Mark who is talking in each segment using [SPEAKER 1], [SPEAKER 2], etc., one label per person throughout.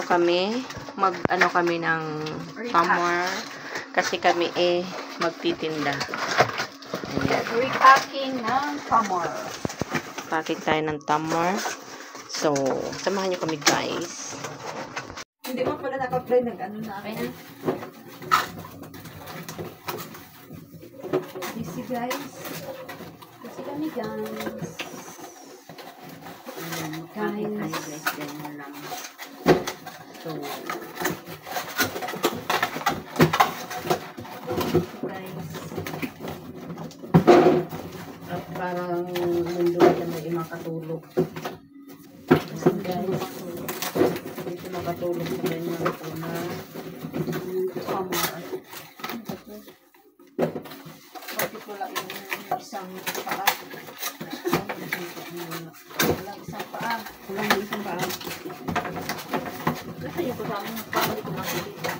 [SPEAKER 1] kami, mag-ano kami ng Tumor. Kasi kami magtitinda. Ayan.
[SPEAKER 2] Repacking ng Tumor.
[SPEAKER 1] Packing tayo ng Tumor. So, samahan nyo kami guys.
[SPEAKER 2] Hindi mo pala naka-play nag-ano na.
[SPEAKER 1] Okay na?
[SPEAKER 2] Busy guys. Kasi kami guys.
[SPEAKER 1] Kain tayo guys. Ganyan lang. So,
[SPEAKER 2] Guys.
[SPEAKER 1] at parang mundo na may makatulog. Kasi guys, dito makatulog sa ganyan na
[SPEAKER 2] Tumor. Bakit wala yung isang paa? Walang isang paa. Walang isang paa.
[SPEAKER 1] kasi yung kasama ng family ko makikita.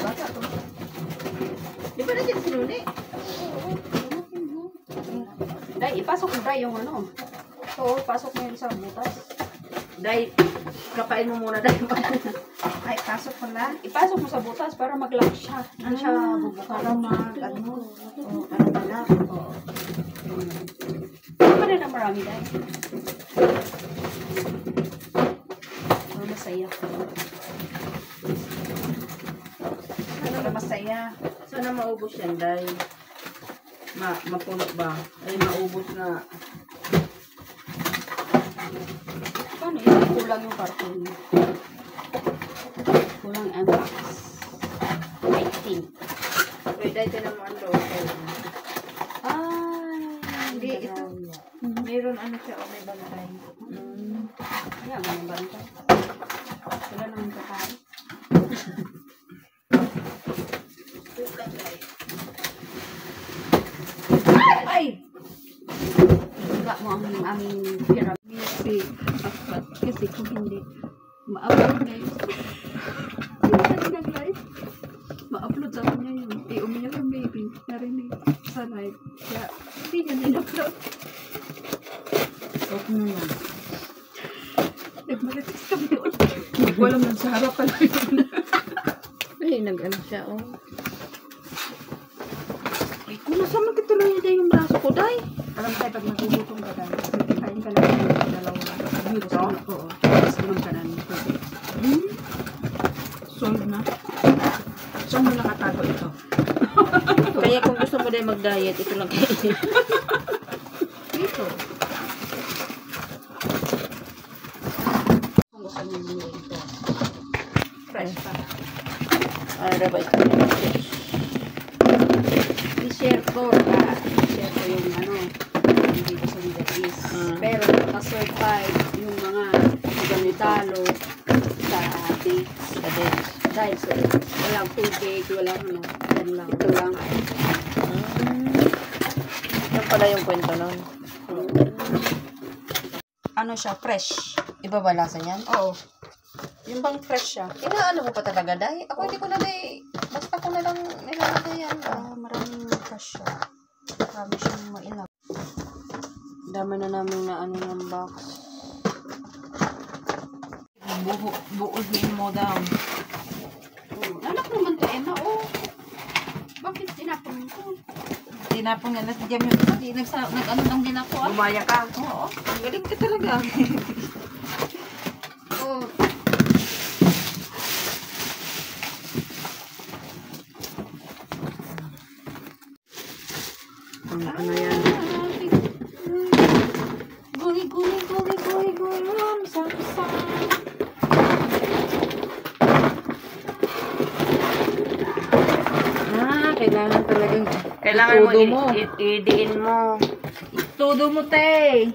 [SPEAKER 2] Bata to.
[SPEAKER 1] Di ba nandiyan si Nuni?
[SPEAKER 2] Dai, ipasok mo dai yung ano. Oo, pasok mo yung sa butas.
[SPEAKER 1] Dahil, kapain mo muna dahil.
[SPEAKER 2] Ay, pasok ko na. Ipasok mo sa butas para mag-lock siya. Hindi siya bubuka. Para mag-ano. Oo, para mag-lock. Oo. Ano na marami dai? Oh, masaya. Para masaya.
[SPEAKER 1] Sana maubos yan dahil mapuno ba? Ay, maubos na.
[SPEAKER 2] Paano yun? Kulang yung karton. Kulang ang box. I think.
[SPEAKER 1] Wait, dahil tinamaan doon.
[SPEAKER 2] Hindi ito.
[SPEAKER 1] Mayroon ano siya o may bantay.
[SPEAKER 2] Kaya nga yung bantay. Wala naman kakain. Ay! Iba mo ang aming pyramid. Kasi kung hindi, ma-upload na yun. Hindi na nag-live. Ma-upload sa kanya yun. Umiyak yung baby. Narinig sa live. Kaya hindi niya in-upload.
[SPEAKER 1] Huwag mo na.
[SPEAKER 2] Nagmalitis kami yun. Hindi ko alam nun sa harapan yun.
[SPEAKER 1] Ay, nag-ano siya, oh.
[SPEAKER 2] Ay, kung nasama kituloy niya yung braso ko, day. Alam tayo, pag nagugutom ka, day. Kain ka lang yung dalawa. Dito? Oo. Tapos naman ka na. Solve na. Saan mo nakatago ito?
[SPEAKER 1] Kaya kung gusto mo din mag-diet, ito lang kainin.
[SPEAKER 2] Dito. Kung gusto niyo yung ito. Fresh pa.
[SPEAKER 1] Ano ba ito?
[SPEAKER 2] I-share ko. I-share ko yung ano. Yung dito sa Middle East. Pero nakasurvive yung mga ganitalo sa dates.
[SPEAKER 1] Sa dates.
[SPEAKER 2] Dahil sa walang tubig, walang ano. Yan lang. Ito lang.
[SPEAKER 1] Yan pala yung kwento nun.
[SPEAKER 2] Ano siya? Fresh.
[SPEAKER 1] Iba ba lasa niyan?
[SPEAKER 2] Oo. Yung bang fresh siya?
[SPEAKER 1] Inaano mo pa talaga, Day? Ako hindi ko na, Day. Basta ko na lang nilalagay yan.
[SPEAKER 2] Maraming fresh siya. Marami siyang mainap.
[SPEAKER 1] Dami na namin na ano ng box. Buuhin mo daw.
[SPEAKER 2] Anak naman to, Emma. Oh. Bakit tinapon mo ito?
[SPEAKER 1] Tinapon nga na si Jam yung nag-ano lang din ako. Bumaya ka? Oo. Ang galing ka talaga.
[SPEAKER 2] Oh.
[SPEAKER 1] Ano yan?
[SPEAKER 2] Guli. Samsam.
[SPEAKER 1] Kailangan talagang i-diin mo.
[SPEAKER 2] Todo mo, te.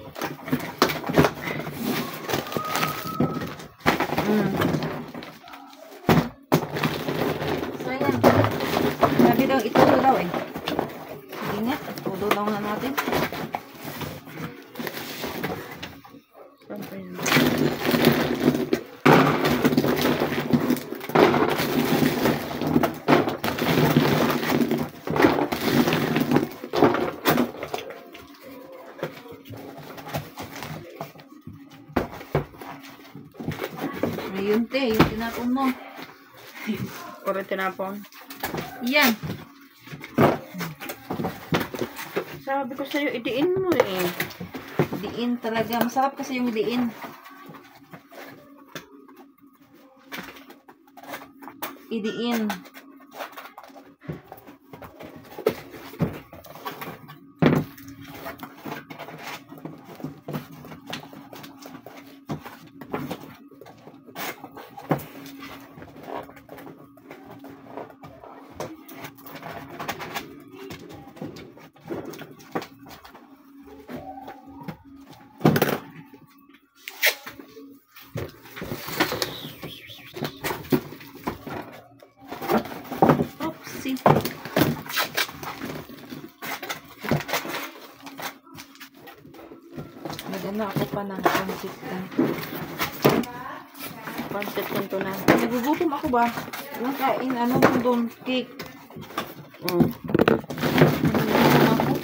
[SPEAKER 1] Sayang. Sabi daw, itulo daw eh. Sige nga, itulo daw na natin.
[SPEAKER 2] tinapon mo.
[SPEAKER 1] Puro tinapon.
[SPEAKER 2] Yan.
[SPEAKER 1] Sabi ko sa'yo, idiin mo eh.
[SPEAKER 2] Diin talaga. Masarap kasi yung diin. Idiin. Oopsie. Nagana ako pa ng pancit lang.
[SPEAKER 1] Pancit kung to na.
[SPEAKER 2] Nagugutom ako ba? Walang kain, ano kung doon, cake.
[SPEAKER 1] Mm.
[SPEAKER 2] Nagugutom ako.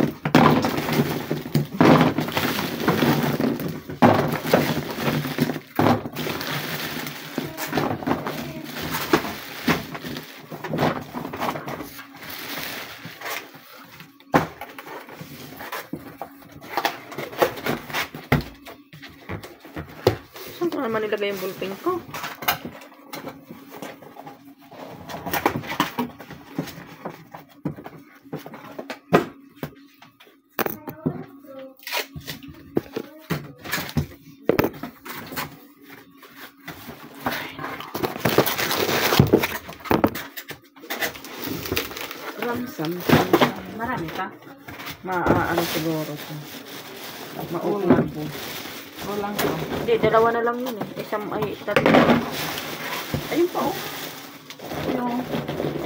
[SPEAKER 1] Saan ko naman nilagay yung ballpen ko? Ramsam. Marami pa. Ano siguro to. Maulan po.
[SPEAKER 2] Walang ko.
[SPEAKER 1] Hindi, dalawa na lang yun eh. Isang, ay, tatlo. Ayun pa oh.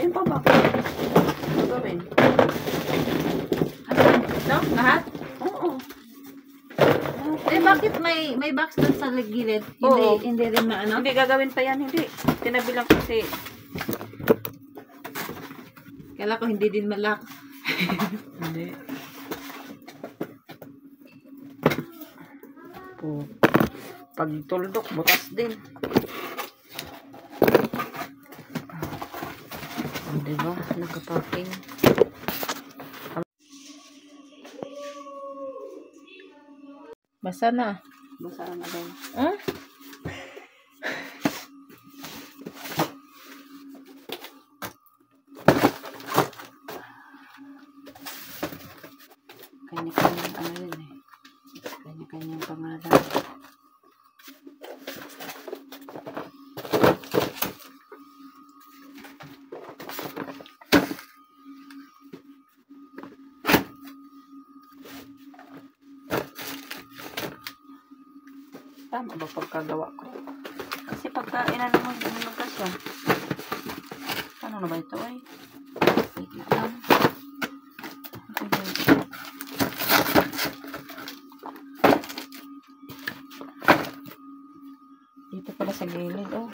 [SPEAKER 1] Ayun pa ba? Ano gawin?
[SPEAKER 2] Ano? No? Lahat?
[SPEAKER 1] Oo.
[SPEAKER 2] Eh, bakit may box doon sa gilid?
[SPEAKER 1] Oo.
[SPEAKER 2] Hindi rin maano?
[SPEAKER 1] Hindi, gagawin pa yan. Hindi. Tinabi lang kasi.
[SPEAKER 2] Kala ko hindi din malak.
[SPEAKER 1] Hindi. Oh. Pag tuldok, butas din. Oh, diba? Nakaparking.
[SPEAKER 2] Basa na.
[SPEAKER 1] Basa na din.
[SPEAKER 2] Huh?
[SPEAKER 1] Kanya-kanyang ano yun eh. Kanya-kanyang pangalan. Tama ba pagkagawa ko? Kasi pagka inano mo, hindi magkasya. Ano na ba ito ay? Wait lang. Dito pala sa gilid, oh.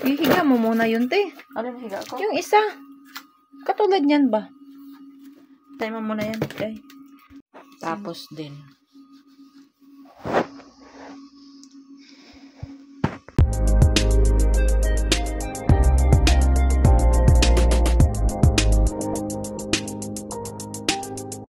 [SPEAKER 2] Hihiga mo muna yun, te.
[SPEAKER 1] Ano yung higa ko?
[SPEAKER 2] Yung isa. Katulad niyan ba?
[SPEAKER 1] Tayo mo muna yan, okay? Tapos din.